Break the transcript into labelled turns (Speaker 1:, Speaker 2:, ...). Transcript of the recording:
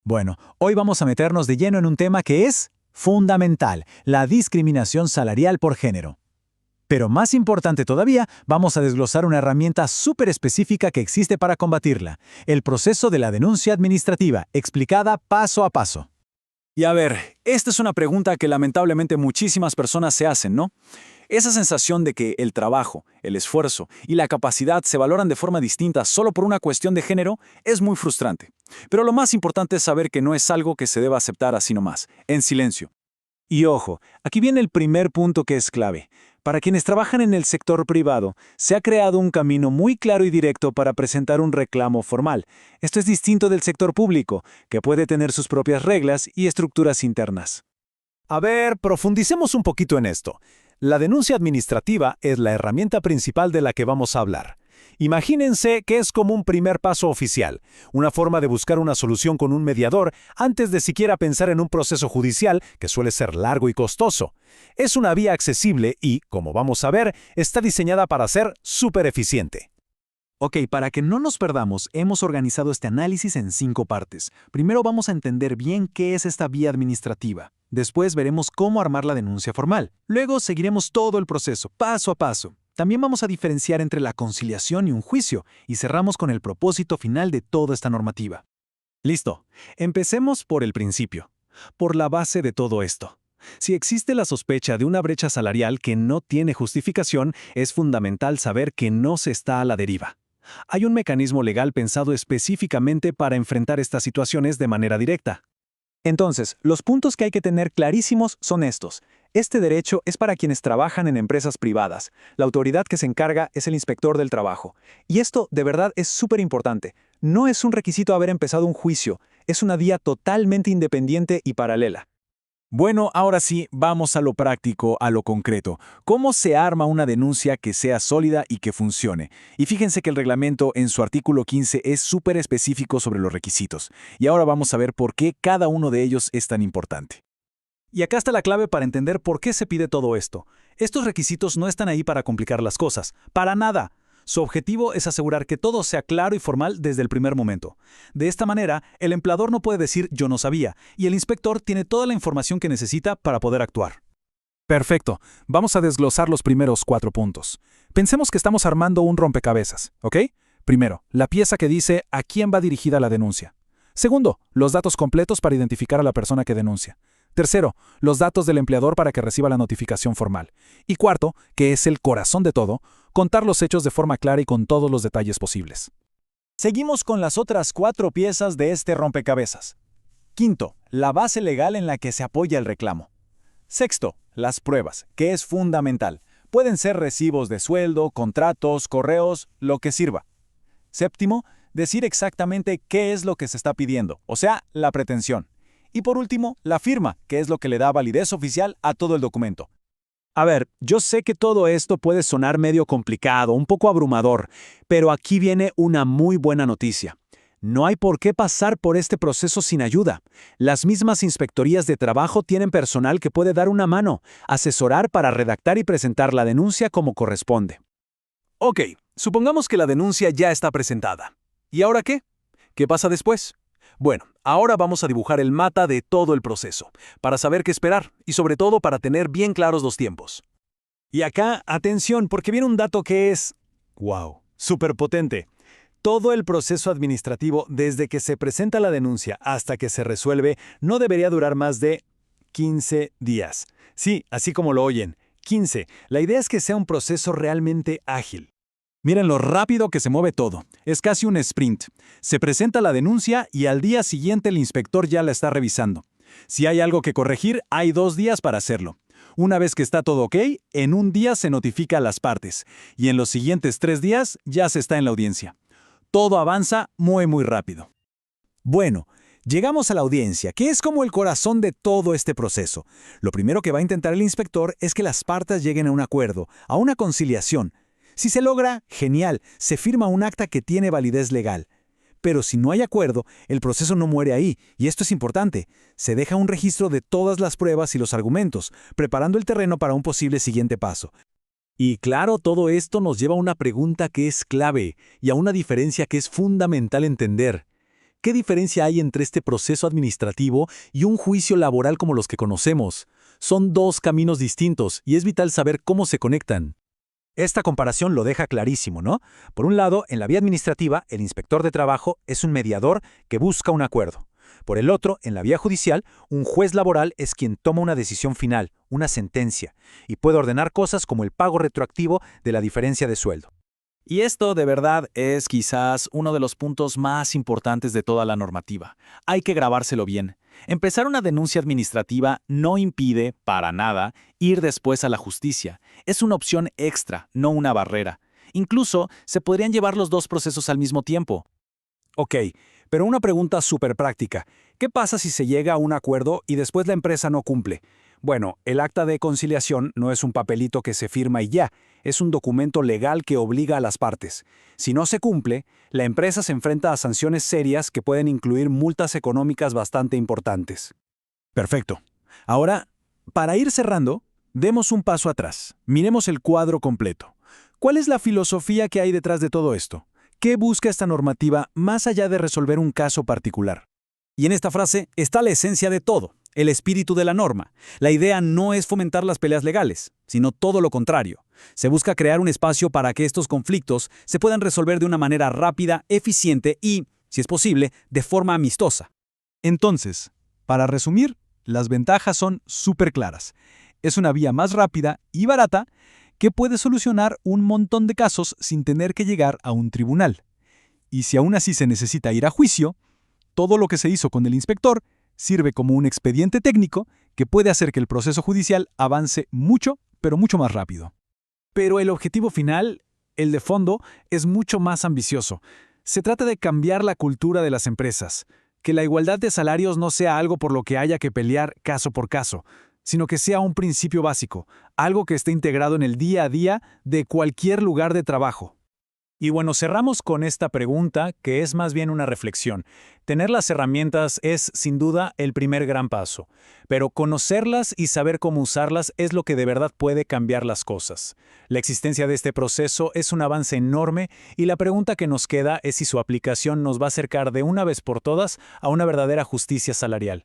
Speaker 1: Bueno, hoy vamos a meternos de lleno en un tema que es fundamental, la discriminación salarial por género. Pero más importante todavía, vamos a desglosar una herramienta súper específica que existe para combatirla, el proceso de la denuncia administrativa, explicada paso a paso.
Speaker 2: Y a ver, esta es una pregunta que lamentablemente muchísimas personas se hacen, ¿no? Esa sensación de que el trabajo, el esfuerzo y la capacidad se valoran de forma distinta solo por una cuestión de género es muy frustrante. Pero lo más importante es saber que no es algo que se deba aceptar así nomás, en silencio. Y ojo, aquí viene el primer punto que es clave. Para quienes trabajan en el sector privado, se ha creado un camino muy claro y directo para presentar un reclamo formal. Esto es distinto del sector público, que puede tener sus propias reglas y estructuras internas.
Speaker 3: A ver, profundicemos un poquito en esto. La denuncia administrativa es la herramienta principal de la que vamos a hablar. Imagínense que es como un primer paso oficial, una forma de buscar una solución con un mediador antes de siquiera pensar en un proceso judicial que suele ser largo y costoso. Es una vía accesible y, como vamos a ver, está diseñada para ser súper eficiente.
Speaker 1: Ok, para que no nos perdamos, hemos organizado este análisis en 5 partes. Primero vamos a entender bien qué es esta vía administrativa. Después veremos cómo armar la denuncia formal. Luego seguiremos todo el proceso, paso a paso. También vamos a diferenciar entre la conciliación y un juicio, y cerramos con el propósito final de toda esta normativa. Listo. Empecemos por el principio, por la base de todo esto. Si existe la sospecha de una brecha salarial que no tiene justificación, es fundamental saber que no se está a la deriva. Hay un mecanismo legal pensado específicamente para enfrentar estas situaciones de manera directa. Entonces, los puntos que hay que tener clarísimos son estos. Este derecho es para quienes trabajan en empresas privadas. La autoridad que se encarga es el inspector del trabajo. Y esto, de verdad, es súper importante. No es un requisito haber empezado un juicio, es una vía totalmente independiente y paralela.
Speaker 2: Bueno, ahora sí, vamos a lo práctico, a lo concreto. ¿Cómo se arma una denuncia que sea sólida y que funcione? Y fíjense que el reglamento en su artículo 15 es súper específico sobre los requisitos. Y ahora vamos a ver por qué cada uno de ellos es tan importante.
Speaker 3: Y acá está la clave para entender por qué se pide todo esto. Estos requisitos no están ahí para complicar las cosas, para nada. Su objetivo es asegurar que todo sea claro y formal desde el primer momento. De esta manera, el empleador no puede decir «yo no sabía» y el inspector tiene toda la información que necesita para poder actuar.
Speaker 4: Perfecto. Vamos a desglosar los primeros 4 puntos. Pensemos que estamos armando un rompecabezas, ¿ok? Primero, la pieza que dice a quién va dirigida la denuncia. Segundo, los datos completos para identificar a la persona que denuncia. Tercero, los datos del empleador para que reciba la notificación formal. Y cuarto, que es el corazón de todo, contar los hechos de forma clara y con todos los detalles posibles.
Speaker 3: Seguimos con las otras 4 piezas de este rompecabezas. Quinto, la base legal en la que se apoya el reclamo. Sexto, las pruebas, que es fundamental. Pueden ser recibos de sueldo, contratos, correos, lo que sirva. Séptimo, decir exactamente qué es lo que se está pidiendo, o sea, la pretensión. Y por último, la firma, que es lo que le da validez oficial a todo el documento.
Speaker 1: A ver, yo sé que todo esto puede sonar medio complicado, un poco abrumador, pero aquí viene una muy buena noticia. No hay por qué pasar por este proceso sin ayuda. Las mismas inspectorías de trabajo tienen personal que puede dar una mano, asesorar para redactar y presentar la denuncia como corresponde.
Speaker 3: Ok, supongamos que la denuncia ya está presentada. ¿Y ahora qué? ¿Qué pasa después? Bueno, ahora vamos a dibujar el mapa de todo el proceso, para saber qué esperar y sobre todo para tener bien claros los tiempos. Y acá, atención, porque viene un dato que es... ¡Wow! ¡Súper potente! Todo el proceso administrativo, desde que se presenta la denuncia hasta que se resuelve, no debería durar más de 15 días. Sí, así como lo oyen, 15. La idea es que sea un proceso realmente ágil.
Speaker 2: Miren lo rápido que se mueve todo. Es casi un sprint. Se presenta la denuncia y al día siguiente el inspector ya la está revisando. Si hay algo que corregir, hay 2 días para hacerlo. Una vez que está todo ok, en un día se notifica a las partes y en los siguientes 3 días ya se está en la audiencia. Todo avanza muy rápido.
Speaker 1: Bueno, llegamos a la audiencia, que es como el corazón de todo este proceso. Lo primero que va a intentar el inspector es que las partes lleguen a un acuerdo, a una conciliación. Si se logra, genial, se firma un acta que tiene validez legal. Pero si no hay acuerdo, el proceso no muere ahí, y esto es importante. Se deja un registro de todas las pruebas y los argumentos, preparando el terreno para un posible siguiente paso. Y claro, todo esto nos lleva a una pregunta que es clave, y a una diferencia que es fundamental entender.
Speaker 3: ¿Qué diferencia hay entre este proceso administrativo y un juicio laboral como los que conocemos? Son dos caminos distintos y es vital saber cómo se conectan.
Speaker 1: Esta comparación lo deja clarísimo, ¿no? Por un lado, en la vía administrativa, el inspector de trabajo es un mediador que busca un acuerdo. Por el otro, en la vía judicial, un juez laboral es quien toma una decisión final, una sentencia, y puede ordenar cosas como el pago retroactivo de la diferencia de sueldo.
Speaker 2: Y esto de verdad es quizás uno de los puntos más importantes de toda la normativa. Hay que grabárselo bien. Empezar una denuncia administrativa no impide, para nada, ir después a la justicia. Es una opción extra, no una barrera. Incluso se podrían llevar los dos procesos al mismo tiempo.
Speaker 4: Ok, pero una pregunta súper práctica. ¿Qué pasa si se llega a un acuerdo y después la empresa no cumple? Bueno, el acta de conciliación no es un papelito que se firma y ya, es un documento legal que obliga a las partes. Si no se cumple, la empresa se enfrenta a sanciones serias que pueden incluir multas económicas bastante importantes. Perfecto. Ahora, para ir cerrando, demos un paso atrás. Miremos el cuadro completo. ¿Cuál es la filosofía que hay detrás de todo esto? ¿Qué busca esta normativa más allá de resolver un caso particular? Y en esta frase está la esencia de todo, el espíritu de la norma. La idea no es fomentar las peleas legales, sino todo lo contrario. Se busca crear un espacio para que estos conflictos se puedan resolver de una manera rápida, eficiente y, si es posible, de forma amistosa. Entonces, para resumir, las ventajas son súper claras. Es una vía más rápida y barata que puede solucionar un montón de casos sin tener que llegar a un tribunal. Y si aún así se necesita ir a juicio, todo lo que se hizo con el inspector sirve como un expediente técnico que puede hacer que el proceso judicial avance mucho, pero mucho más rápido. Pero el objetivo final, el de fondo, es mucho más ambicioso. Se trata de cambiar la cultura de las empresas, que la igualdad de salarios no sea algo por lo que haya que pelear caso por caso, sino que sea un principio básico, algo que esté integrado en el día a día de cualquier lugar de trabajo.
Speaker 2: Y bueno, cerramos con esta pregunta, que es más bien una reflexión. Tener las herramientas es, sin duda, el primer gran paso, pero conocerlas y saber cómo usarlas es lo que de verdad puede cambiar las cosas. La existencia de este proceso es un avance enorme y la pregunta que nos queda es si su aplicación nos va a acercar de una vez por todas a una verdadera justicia salarial.